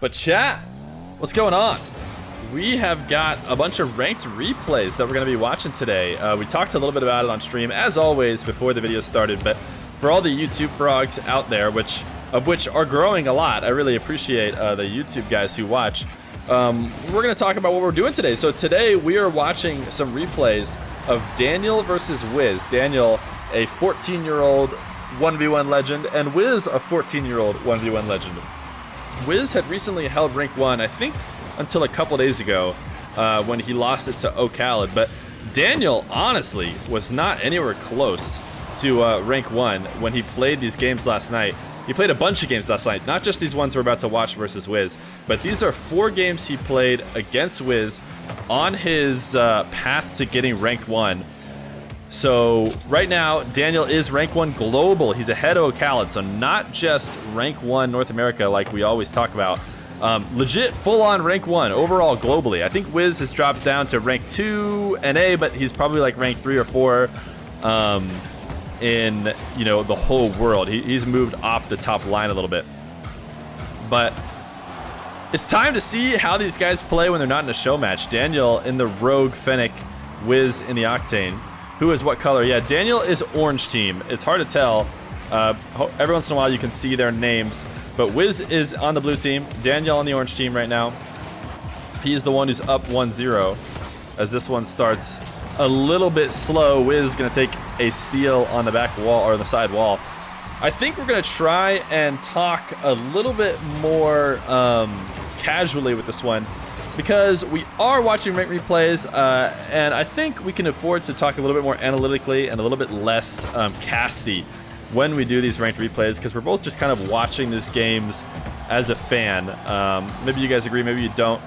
But chat, what's going on? We have got a bunch of ranked replays that we're going to be watching today. We talked a little bit about it on stream, as always, before the video started. But for all the YouTube frogs out there, which are growing a lot, I really appreciate the YouTube guys who watch. We're going to talk about what we're doing today. So today we are watching some replays of Daniel versus Wizz. Daniel, a 14-year-old 1v1 legend, and Wizz, a 14-year-old 1v1 legend. Wizz had recently held rank 1, I think, until a couple days ago when he lost it to oKhaliD. But Daniel, honestly, was not anywhere close to rank 1 when he played these games last night. He played a bunch of games last night, not just these ones we're about to watch versus Wizz, but these are 4 games he played against Wizz on his path to getting rank 1. So right now, Daniel is rank 1 global. He's ahead of oKhaliD, so not just rank 1 North America like we always talk about. Legit full-on rank 1 overall globally. I think Wizz has dropped down to rank 2 NA, but he's probably like rank 3 or 4 in the whole world. He's moved off the top line a little bit. But it's time to see how these guys play when they're not in a show match. Daniel in the Rogue Fennec, Wizz in the Octane. Who is what color? Yeah, Daniel is orange team. It's hard to tell. Every once in a while you can see their names. But Wizz is on the blue team. Daniel on the orange team right now. He is the one who's up 1-0 as this one starts a little bit slow. Wizz is going to take a steal on the back wall or the side wall. I think we're going to try and talk a little bit more casually with this one, because we are watching rank replays, and I think we can afford to talk a little bit more analytically and a little bit less casty when we do these ranked replays, because we're both just kind of watching these games as a fan. Maybe you guys agree, maybe you don't.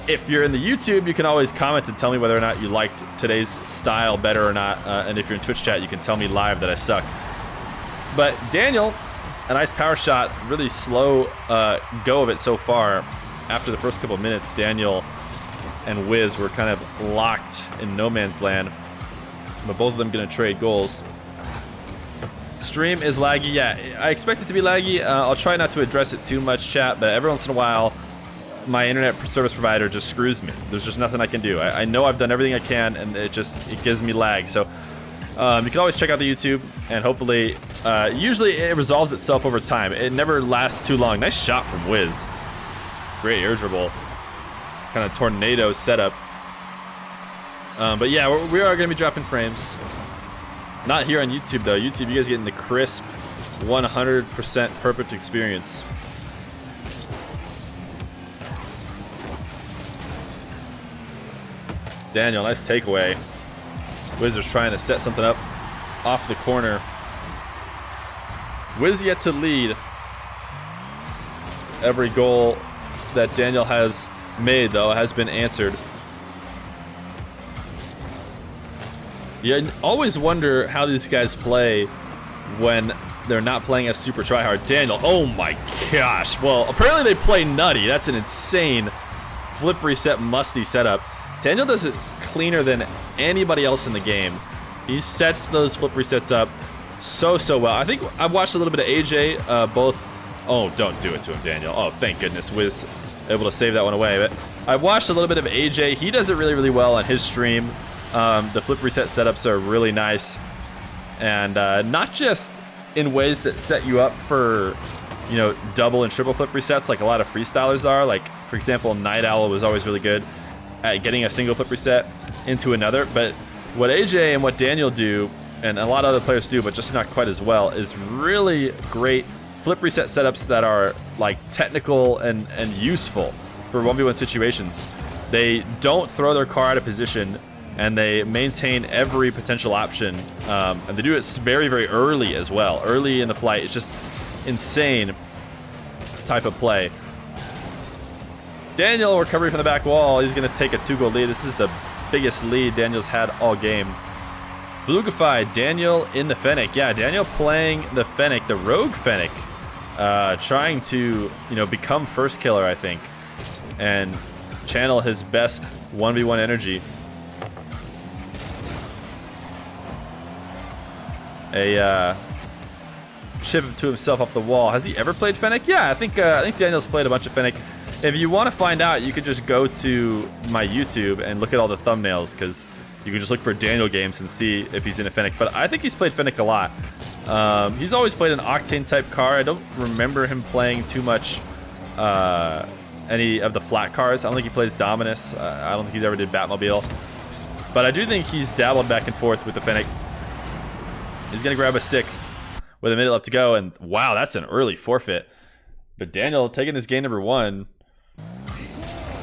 If you're in the YouTube, you can always comment and tell me whether or not you liked today's style better or not, and if you're in Twitch chat, you can tell me live that I suck. But Daniel, a nice power shot, really slow go of it so far. After the first couple of minutes, Daniel and Wizz were kind of locked in no man's land, but both of them going to trade goals. Stream is laggy. Yeah, I expect it to be laggy. I'll try not to address it too much, chat, but every once in a while, my internet service provider just screws me. There's just nothing I can do. I know I've done everything I can, and it gives me lag. So you can always check out the YouTube, and hopefully, usually it resolves itself over time. It never lasts too long. Nice shot from Wizz. Great air dribble, kind of tornado setup. But yeah, we are going to be dropping frames. Not here on YouTube though. YouTube, you guys getting the crisp, 100% perfect experience. Daniel, nice takeaway. Wizz was trying to set something up off the corner. Wizz yet to lead. Every goal that Daniel has made, though, has been answered. You always wonder how these guys play when they're not playing as super tryhard. Daniel, oh my gosh. Well, apparently they play nutty. That's an insane flip reset musty setup. Daniel does it cleaner than anybody else in the game. He sets those flip resets up so well. I think I've watched a little bit of AJ, both. Oh, don't do it to him, Daniel. Oh, thank goodness. Wizz able to save that one away. But I watched a little bit of AJ. He does it really well on his stream. The flip reset setups are really nice. And not just in ways that set you up for, double and triple flip resets like a lot of freestylers are. Like, for example, Night Owl was always really good at getting a single flip reset into another. But what AJ and what Daniel do, and a lot of other players do, but just not quite as well, is really great flip reset setups that are like technical and useful for 1v1 situations. They don't throw their car out of position, and they maintain every potential option, and they do it very early as well. Early in the flight, it's just insane type of play. Daniel, recovery from the back wall. He's going to take a 2-goal lead. This is the biggest lead Daniel's had all game. Blugified, Daniel in the Fennec. Yeah, Daniel playing the Fennec, the Rogue Fennec, trying to, become first killer, I think, and channel his best 1v1 energy. chip to himself off the wall. Has he ever played Fennec? Yeah, I think Daniel's played a bunch of Fennec. If you want to find out, you could just go to my YouTube and look at all the thumbnails, because you can just look for Daniel games and see if he's in a Fennec. But I think he's played Fennec a lot. He's always played an Octane type car. I don't remember him playing too much any of the flat cars. I don't think he plays Dominus. I don't think he's ever did Batmobile. But I do think he's dabbled back and forth with the Fennec. He's going to grab a 6th with a minute left to go. And wow, that's an early forfeit. But Daniel taking this game number 1.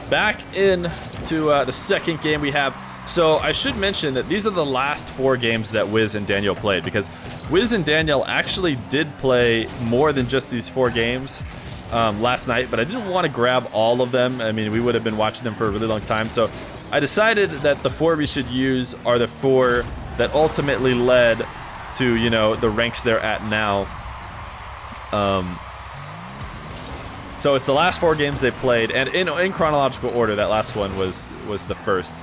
Back into the second game we have. So I should mention that these are the last 4 games that Wizz and Daniel played, because Wizz and Daniel actually did play more than just these 4 games last night, but I didn't want to grab all of them. I mean, we would have been watching them for a really long time. So I decided that the 4 we should use are the 4 that ultimately led to, you know, the ranks they're at now. So it's the last 4 games they played, and in chronological order, that last one was the first.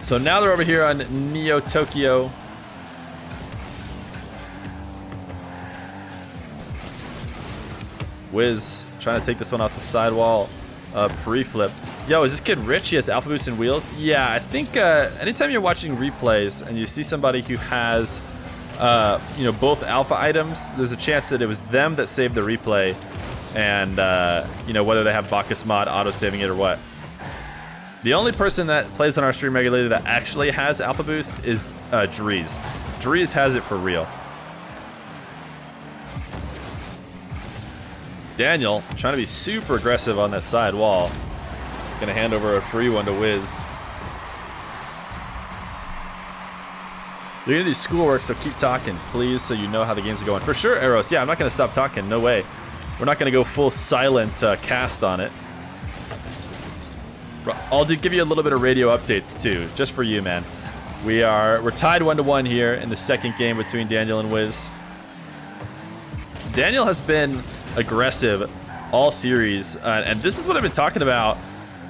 So now they're over here on Neo Tokyo. Wizz trying to take this one off the sidewall. Pre-flip. Yo, is this kid rich? He has Alpha Boost and wheels? Yeah, I think anytime you're watching replays and you see somebody who has you know, both alpha items, there's a chance that it was them that saved the replay, and you know, whether they have Bacchus mod auto-saving it or what. The only person that plays on our stream regularly that actually has Alpha Boost is Dries. Dries has it for real. Daniel trying to be super aggressive on that side wall. Gonna hand over a free one to Wizz. You're gonna do schoolwork, so keep talking, please, so you know how the games are going. For sure, Eros. Yeah, I'm not gonna stop talking. No way. We're not gonna go full silent cast on it. I'll give you a little bit of radio updates too, just for you, man. We're tied 1-1 here in the second game between Daniel and Wizz. Daniel has been aggressive all series, and this is what I've been talking about.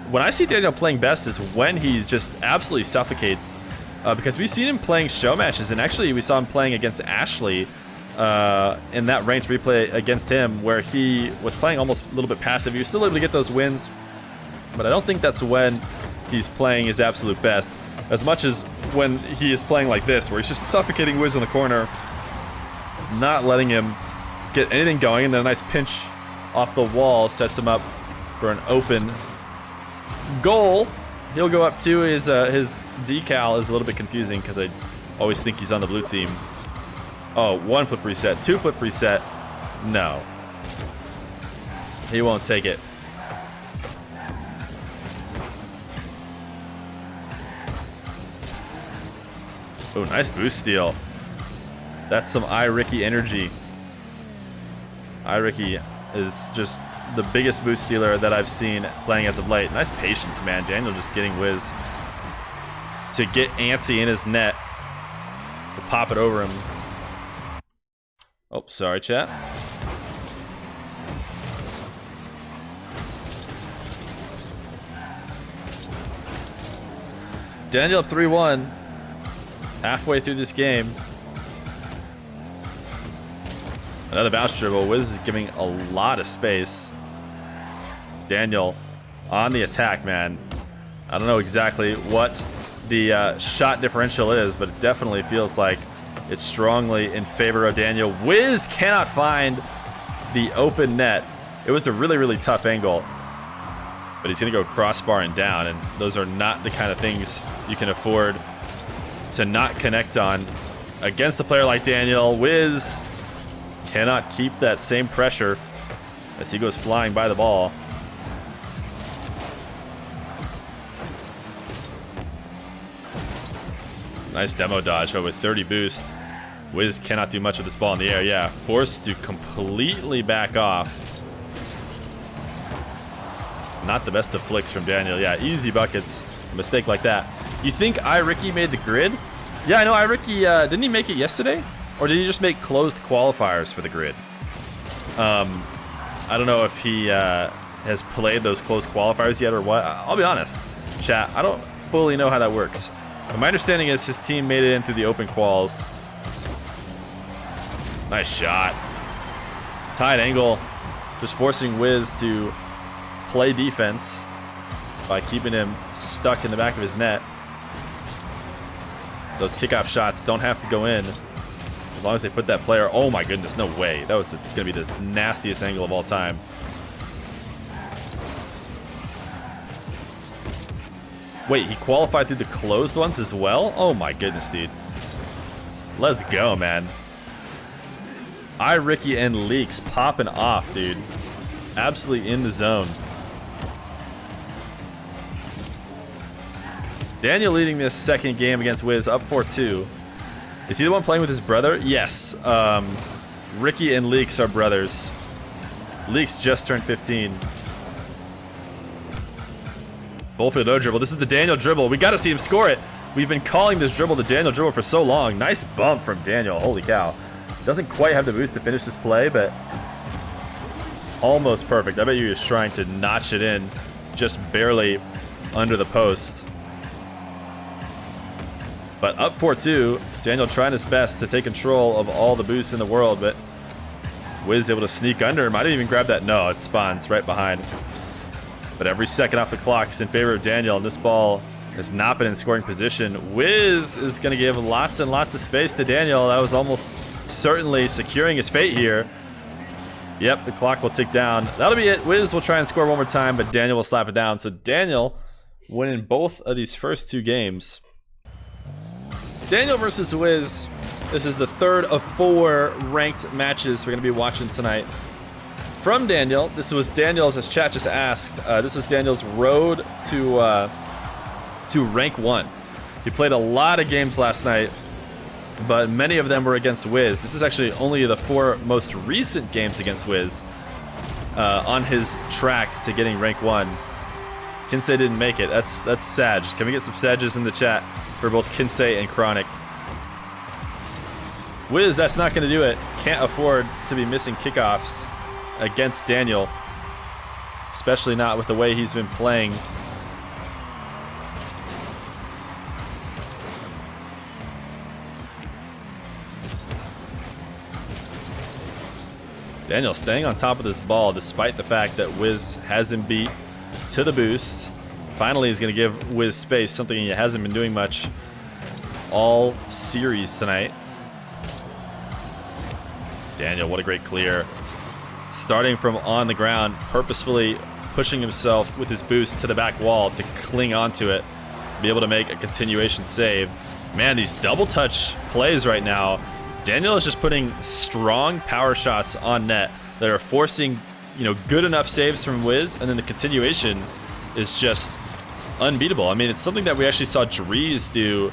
When I see Daniel playing best is when he just absolutely suffocates, because we've seen him playing show matches, and actually we saw him playing against Ashley in that ranked replay against him, where he was playing almost a little bit passive. He was still able to get those wins, but I don't think that's when he's playing his absolute best, as much as when he is playing like this, where he's just suffocating Wizz in the corner, not letting him get anything going, and then a nice pinch off the wall sets him up for an open goal. He'll go up to his decal is a little bit confusing, because I always think he's on the blue team. Oh, 1 flip reset, 2 flip reset. No. He won't take it. Oh, nice boost steal. That's some iRicky energy. iRicky is just the biggest boost stealer that I've seen playing as of late. Nice patience, man. Daniel just getting Wizz to get antsy in his net. To pop it over him. Oh, sorry, chat. Daniel up 3-1. Halfway through this game. Another bounce dribble. Wizz is giving a lot of space. Daniel on the attack, man. I don't know exactly what the shot differential is, but it definitely feels like it's strongly in favor of Daniel. Wizz cannot find the open net. It was a really, really tough angle, but he's going to go crossbar and down, and those are not the kind of things you can afford to not connect on against a player like Daniel. Wizz cannot keep that same pressure as he goes flying by the ball. Nice demo dodge, but with 30 boost, Wizz cannot do much with this ball in the air. Yeah, forced to completely back off. Not the best of flicks from Daniel. Yeah, easy buckets. A mistake like that. You think iRicky made the grid? Yeah, I know iRicky, didn't he make it yesterday? Or did he just make closed qualifiers for the grid? I don't know if he has played those closed qualifiers yet or what. I'll be honest, chat, I don't fully know how that works. But my understanding is his team made it in through the open quals. Nice shot. Tight angle. Just forcing Wizz to play defense by keeping him stuck in the back of his net. Those kickoff shots don't have to go in as long as they put that player. Oh my goodness, no way. That was going to be the nastiest angle of all time. Wait, he qualified through the closed ones as well? Oh my goodness, dude. Let's go, man. Ricky and Leaks popping off, dude. Absolutely in the zone. Daniel leading this second game against Wizz, up 4-2. Is he the one playing with his brother? Yes. Ricky and Leaks are brothers. Leaks just turned 15. Bullfield no dribble. This is the Daniel dribble. We got to see him score it. We've been calling this dribble the Daniel dribble for so long. Nice bump from Daniel. Holy cow. Doesn't quite have the boost to finish this play, but almost perfect. I bet you he was trying to notch it in just barely under the post. But up 4-2, Daniel trying his best to take control of all the boosts in the world, but Wizz able to sneak under. Might even grab that. No, it spawns right behind. But every second off the clock is in favor of Daniel, and this ball has not been in scoring position. Wizz is going to give lots and lots of space to Daniel. That was almost certainly securing his fate here. Yep, the clock will tick down. That'll be it. Wizz will try and score one more time, but Daniel will slap it down. So Daniel winning both of these first two games. Daniel versus Wizz. This is the third of 4 ranked matches we're going to be watching tonight. From Daniel, this was Daniel's, as chat just asked, this was Daniel's road to rank 1. He played a lot of games last night, but many of them were against Wizz. This is actually only the 4 most recent games against Wizz on his track to getting rank 1. Kinsey didn't make it. That's sad. Can we get some Sages in the chat for both Kinsey and Chronic? Wizz, that's not going to do it. Can't afford to be missing kickoffs against Daniel, especially not with the way he's been playing. Daniel staying on top of this ball despite the fact that Wizz has him beat to the boost. Finally, he's going to give Wizz space, something he hasn't been doing much all series tonight. Daniel, what a great clear. Starting from on the ground, purposefully pushing himself with his boost to the back wall to cling onto it, be able to make a continuation save. Man, these double touch plays right now. Daniel is just putting strong power shots on net that are forcing, good enough saves from Wizz, and then the continuation is just unbeatable. I mean, it's something that we actually saw Dries do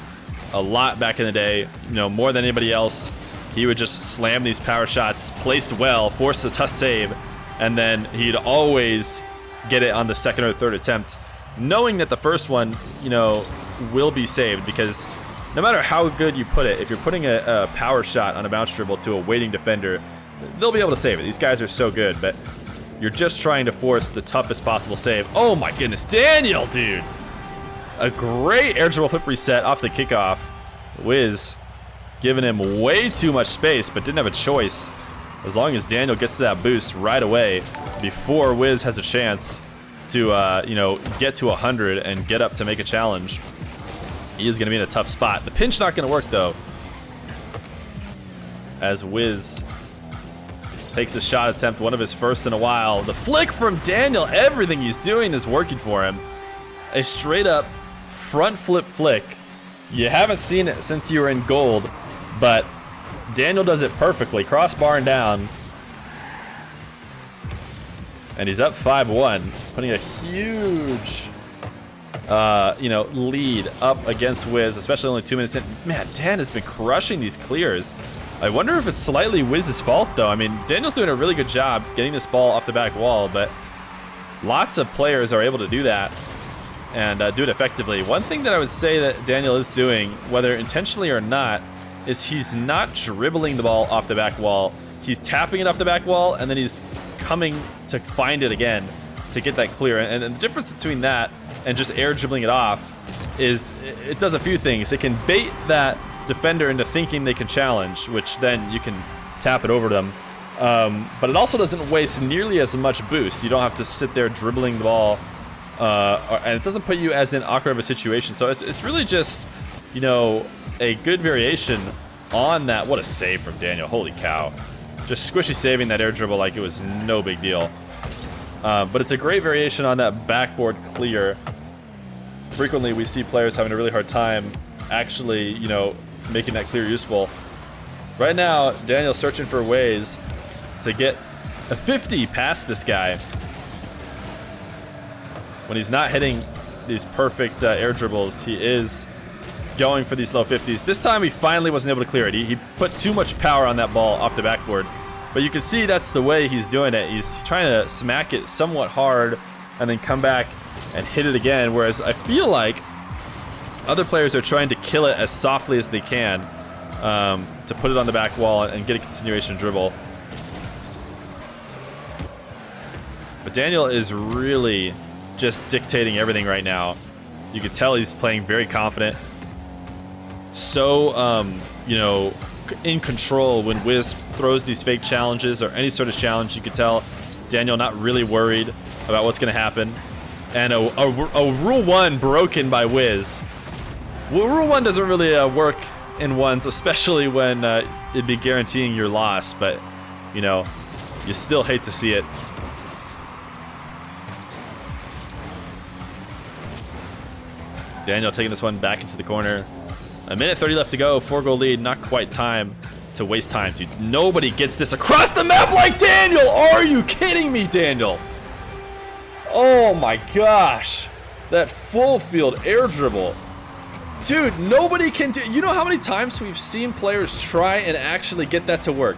a lot back in the day, more than anybody else. He would just slam these power shots, placed well, force a tough save, and then he'd always get it on the second or third attempt, knowing that the first one, will be saved, because no matter how good you put it, if you're putting a power shot on a bounce dribble to a waiting defender, they'll be able to save it. These guys are so good, but you're just trying to force the toughest possible save. Oh my goodness, Daniel, dude! A great air dribble flip reset off the kickoff. Wizz giving him way too much space, but didn't have a choice. As long as Daniel gets to that boost right away before Wizz has a chance to, get to 100 and get up to make a challenge, he is going to be in a tough spot. The pinch not going to work, though, as Wizz takes a shot attempt, one of his first in a while. The flick from Daniel, everything he's doing is working for him. A straight-up front flip flick. You haven't seen it since you were in gold, but Daniel does it perfectly. Crossbar and down. And he's up 5-1, putting a huge, lead up against Wizz, especially only 2 minutes in. Man, Dan has been crushing these clears. I wonder if it's slightly Wizz's fault, though. I mean, Daniel's doing a really good job getting this ball off the back wall, but lots of players are able to do that and do it effectively. One thing that I would say that Daniel is doing, whether intentionally or not, is he's not dribbling the ball off the back wall. He's tapping it off the back wall, and then he's coming to find it again to get that clear. And the difference between that and just air dribbling it off is it does a few things. It can bait that defender into thinking they can challenge, which then you can tap it over them. But it also doesn't waste nearly as much boost. You don't have to sit there dribbling the ball, and it doesn't put you as in awkward of a situation. So it's really just, you know, a good variation on that. What a save from Daniel. Holy cow. Just squishy saving that air dribble like it was no big deal. But it's a great variation on that backboard clear. Frequently we see players having a really hard time actually, you know, making that clear useful. Right now, Daniel's searching for ways to get a 50 past this guy when he's not hitting these perfect air dribbles. He is going for these low 50s. This time he finally wasn't able to clear it. He put too much power on that ball off the backboard. But you can see that's the way he's doing it. He's trying to smack it somewhat hard and then come back and hit it again. Whereas I feel like other players are trying to kill it as softly as they can to put it on the back wall and get a continuation dribble. But Daniel is really just dictating everything right now. You can tell he's playing very confident. So, you know, in control when Wizz throws these fake challenges or any sort of challenge. You can tell Daniel not really worried about what's going to happen. And a Rule 1 broken by Wizz. Well, Rule 1 doesn't really work in ones, especially when it'd be guaranteeing your loss. But, you know, you still hate to see it. Daniel taking this one back into the corner. A minute 30 left to go, 4-goal lead. Not quite time to waste time, dude. Nobody gets this across the map like Daniel. Are you kidding me, Daniel? Oh my gosh. That full field air dribble. Dude, nobody can do. You know how many times we've seen players try and actually get that to work?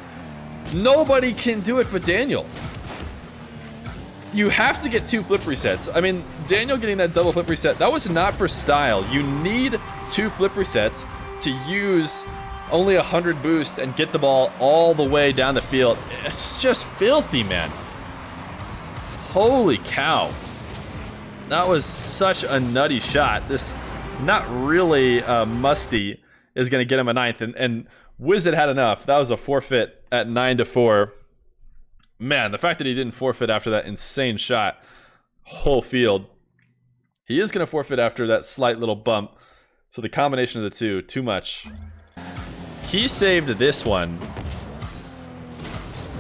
Nobody can do it but Daniel. You have to get 2 flip resets. I mean, Daniel getting that double flip reset, that was not for style. You need 2 flip resets to use only 100 boost and get the ball all the way down the field. It's just filthy, man. Holy cow. That was such a nutty shot. This not really musty is going to get him a 9th. And Wizz had enough. That was a forfeit at 9-4. Man, the fact that he didn't forfeit after that insane shot, whole field. He is going to forfeit after that slight little bump. So the combination of the two, too much. He saved this one,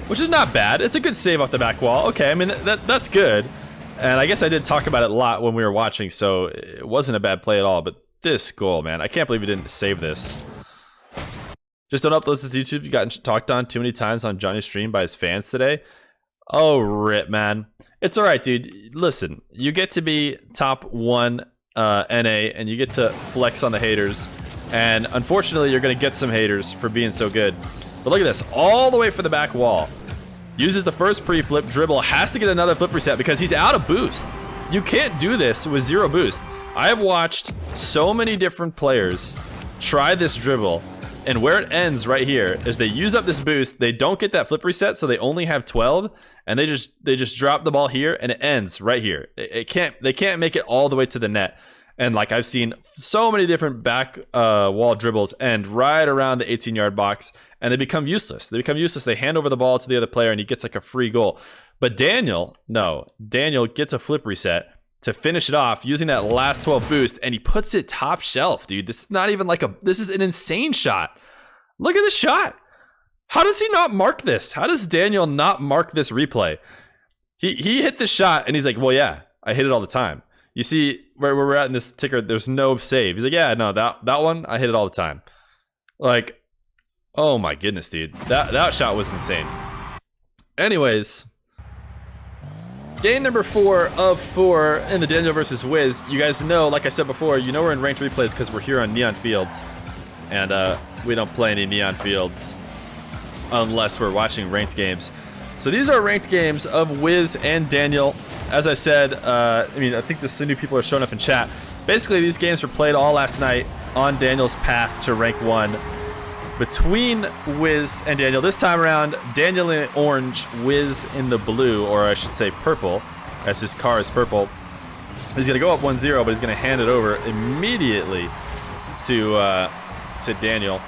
which is not bad. It's a good save off the back wall. Okay, I mean, that's good. And I guess I did talk about it a lot when we were watching, so it wasn't a bad play at all. But this goal, man, I can't believe he didn't save this. Just don't upload this to YouTube. You got talked on too many times on Johnny's stream by his fans today. Oh, rip, man. It's all right, dude. Listen, you get to be top 1 NA, and you get to flex on the haters. And unfortunately, you're going to get some haters for being so good. But look at this. All the way for the back wall. Uses the first pre-flip dribble. Has to get another flip reset because he's out of boost. You can't do this with 0 boost. I have watched so many different players try this dribble. And where it ends right here is they use up this boost. They don't get that flip reset, so they only have 12, and they just drop the ball here, and it ends right here. They can't make it all the way to the net. And like I've seen so many different back wall dribbles end right around the 18-yard box, and they become useless. They hand over the ball to the other player, and he gets like a free goal. But Daniel gets a flip reset to finish it off using that last 12 boost, and he puts it top shelf, dude. This is not even like this is an insane shot. Look at the shot. How does he not mark this? How does Daniel not mark this replay? He hit the shot, and he's like, well, yeah, I hit it all the time. You see where we're at in this ticker, there's no save. He's like, yeah, no, that one, I hit it all the time. Like, oh my goodness, dude. That shot was insane. Anyways, game number 4 of 4 in the Daniel versus Wizz. You guys know, like I said before, you know we're in ranked replays because we're here on Neon Fields. And we don't play any Neon Fields unless we're watching ranked games. So these are ranked games of Wizz and Daniel. As I said, I mean, I think the new people are showing up in chat. Basically, these games were played all last night on Daniel's path to rank 1. Between Wizz and Daniel. This time around, Daniel in orange, Wizz in the blue, or I should say purple, as his car is purple. He's going to go up 1-0, but he's going to hand it over immediately to Daniel.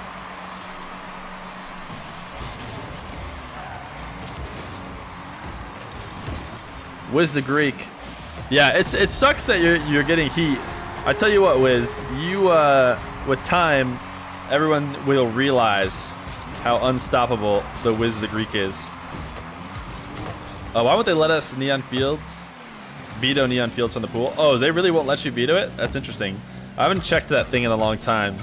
Wizz the Greek. Yeah, it sucks that you're getting heat. I tell you what, Wizz, you with time, everyone will realize how unstoppable the Wizz the Greek is. Why won't they let us Neon Fields? Veto Neon Fields from the pool? Oh, they really won't let you veto it? That's interesting. I haven't checked that thing in a long time.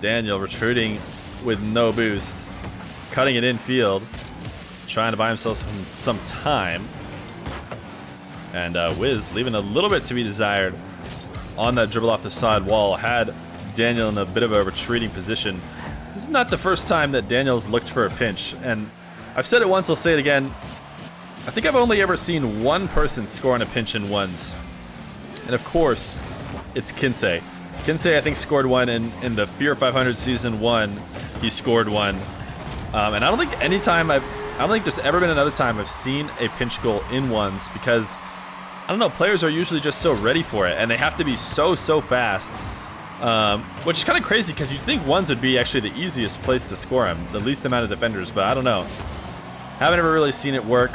Daniel retreating with no boost. Cutting it in field. Trying to buy himself some time. And Wizz leaving a little bit to be desired on that dribble off the side wall. Had Daniel in a bit of a retreating position. This is not the first time that Daniel's looked for a pinch. And I've said it once, I'll say it again. I think I've only ever seen one person score on a pinch in ones. And of course, it's Kinsey. Kinsey, I think, scored one in the Feer 500 Season 1. He scored one. And I don't think I don't think there's ever been another time I've seen a pinch goal in ones because, I don't know, players are usually just so ready for it. And they have to be so fast. Which is kind of crazy because you'd think ones would be actually the easiest place to score them. The least amount of defenders, but I don't know. Haven't ever really seen it work.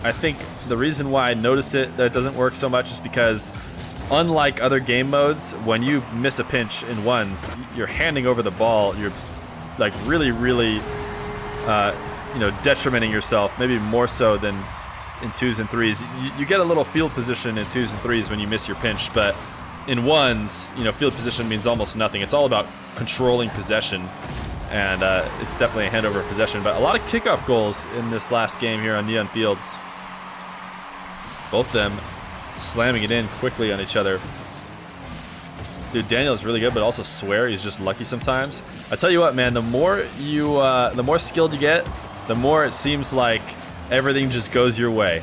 I think the reason why I notice it that it doesn't work so much is because unlike other game modes, when you miss a pinch in ones, you're handing over the ball. You're like really detrimenting yourself, maybe more so than in twos and threes. You get a little field position in twos and threes when you miss your pinch, but in ones, field position means almost nothing. It's all about controlling possession, and it's definitely a handover of possession. But a lot of kickoff goals in this last game here on Neon Fields. Both of them slamming it in quickly on each other. Dude, Daniel is really good, but also swear he's just lucky sometimes. I tell you what, man, the more skilled you get, the more it seems like everything just goes your way.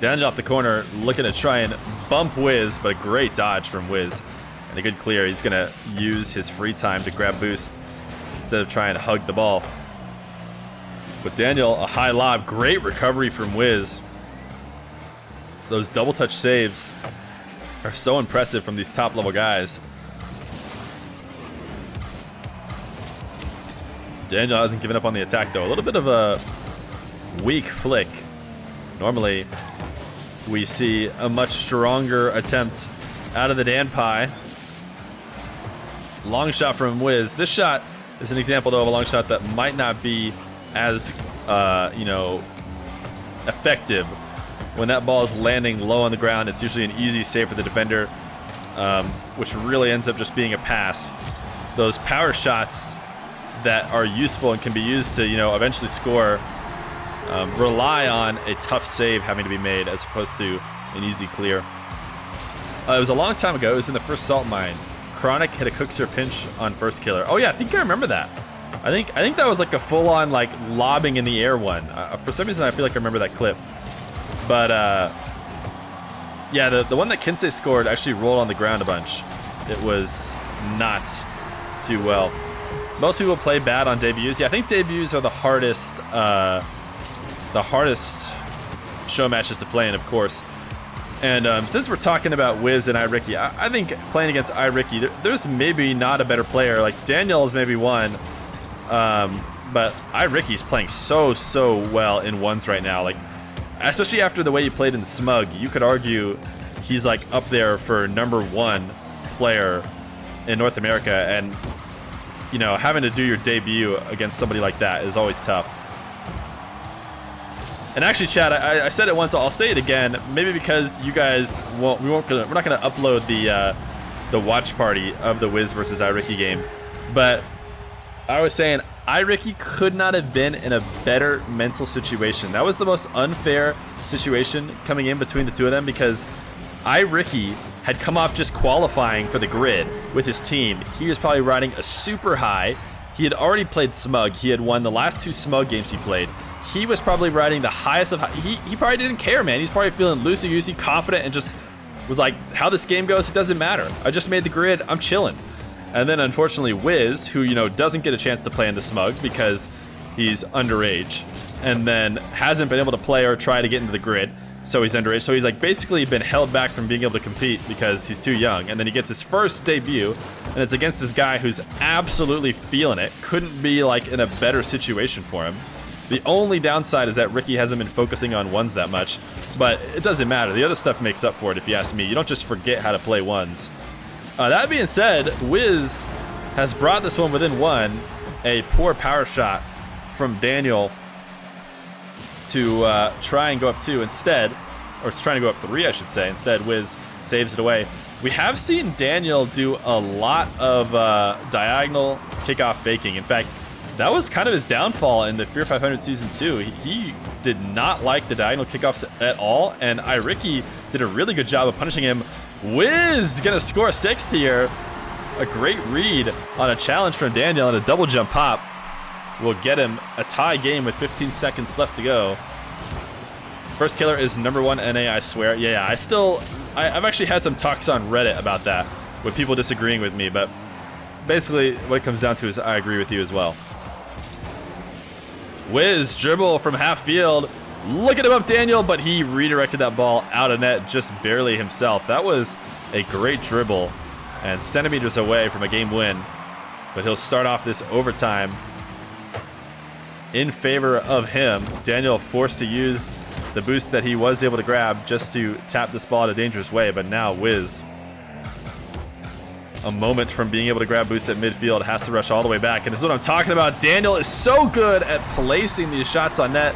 Daniel off the corner, looking to try and bump Wizz, but a great dodge from Wizz. And a good clear. He's going to use his free time to grab boost instead of trying to hug the ball. With Daniel, a high lob. Great recovery from Wizz. Those double touch saves are so impressive from these top level guys. Daniel hasn't given up on the attack though. A little bit of a weak flick. Normally, we see a much stronger attempt out of the Dan Pie. Long shot from Wizz. This shot is an example though of a long shot that might not be as effective. When that ball is landing low on the ground, it's usually an easy save for the defender, which really ends up just being a pass. Those power shots that are useful and can be used to eventually score rely on a tough save having to be made as opposed to an easy clear. It was a long time ago. It was in the first Salt Mine. Chronic hit a Cookser pinch on first killer. Oh yeah, I think I remember that. I think that was like a full-on like lobbing in the air one. For some reason, I feel like I remember that clip. But yeah, the one that Kinsey scored actually rolled on the ground a bunch. It was not too well. Most people play bad on debuts. Yeah, I think debuts are the hardest show matches to play in, of course. And since we're talking about Wizz and iRicky, I think playing against iRicky, there's maybe not a better player. Like Daniel is maybe one, but iRicky's playing so well in ones right now. Like, especially after the way he played in Smug, you could argue he's like up there for #1 player in North America. And having to do your debut against somebody like that is always tough. And actually, Chad, I said it once, I'll say it again. Maybe because you guys we're not gonna upload the watch party of the Wizz versus iRicky game. But I was saying iRicky could not have been in a better mental situation. That was the most unfair situation coming in between the two of them because iRicky had come off just qualifying for the grid with his team. He was probably riding a super high. He had already played Smug. He had won the last 2 Smug games he played. He was probably riding the highest of high. He probably didn't care, man. He's probably feeling loosey-goosey, confident, and just was like, how this game goes, it doesn't matter. I just made the grid, I'm chilling. And then unfortunately Wizz, who doesn't get a chance to play in the Smug because he's underage, and then hasn't been able to play or try to get into the grid, So he's underage. So he's like basically been held back from being able to compete because he's too young. And then he gets his first debut, and it's against this guy who's absolutely feeling it. Couldn't be like in a better situation for him. The only downside is that Ricky hasn't been focusing on ones that much, but it doesn't matter. The other stuff makes up for it, if you ask me. You don't just forget how to play ones. That being said, Wizz has brought this one within one. A poor power shot from Daniel to try and go up 2 instead, or it's trying to go up 3, I should say. Instead, Wizz saves it away. We have seen Daniel do a lot of diagonal kickoff faking. In fact, that was kind of his downfall in the Fear 500 Season 2. He did not like the diagonal kickoffs at all, and iRicky did a really good job of punishing him. Wizz gonna score 6th here. A great read on a challenge from Daniel, and a double jump pop will get him a tie game with 15 seconds left to go. First killer is #1 NA, I swear. Yeah, I've actually had some talks on Reddit about that with people disagreeing with me, but basically what it comes down to is I agree with you as well. Wizz dribble from half field. Look at him up, Daniel, but he redirected that ball out of net just barely himself. That was a great dribble and centimeters away from a game win, but he'll start off this overtime in favor of him. Daniel forced to use the boost that he was able to grab just to tap this ball in a dangerous way, but now Wizz, a moment from being able to grab boost at midfield, has to rush all the way back, and this is what I'm talking about. Daniel is so good at placing these shots on net.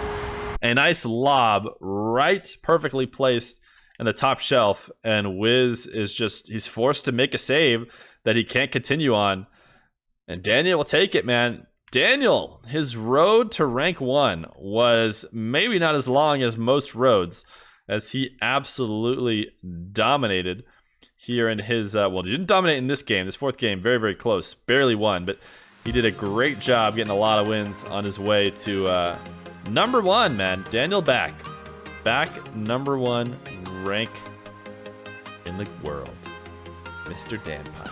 A nice lob, right, perfectly placed in the top shelf, and Wizz is he's forced to make a save that he can't continue on, and Daniel will take it, man. Daniel, his road to rank 1 was maybe not as long as most roads, as he absolutely dominated here in his, well, he didn't dominate in this game. This 4th game, very, very close. Barely won, but he did a great job getting a lot of wins on his way to #1, man. Daniel back #1 rank in the world. Mr. Dan Pye.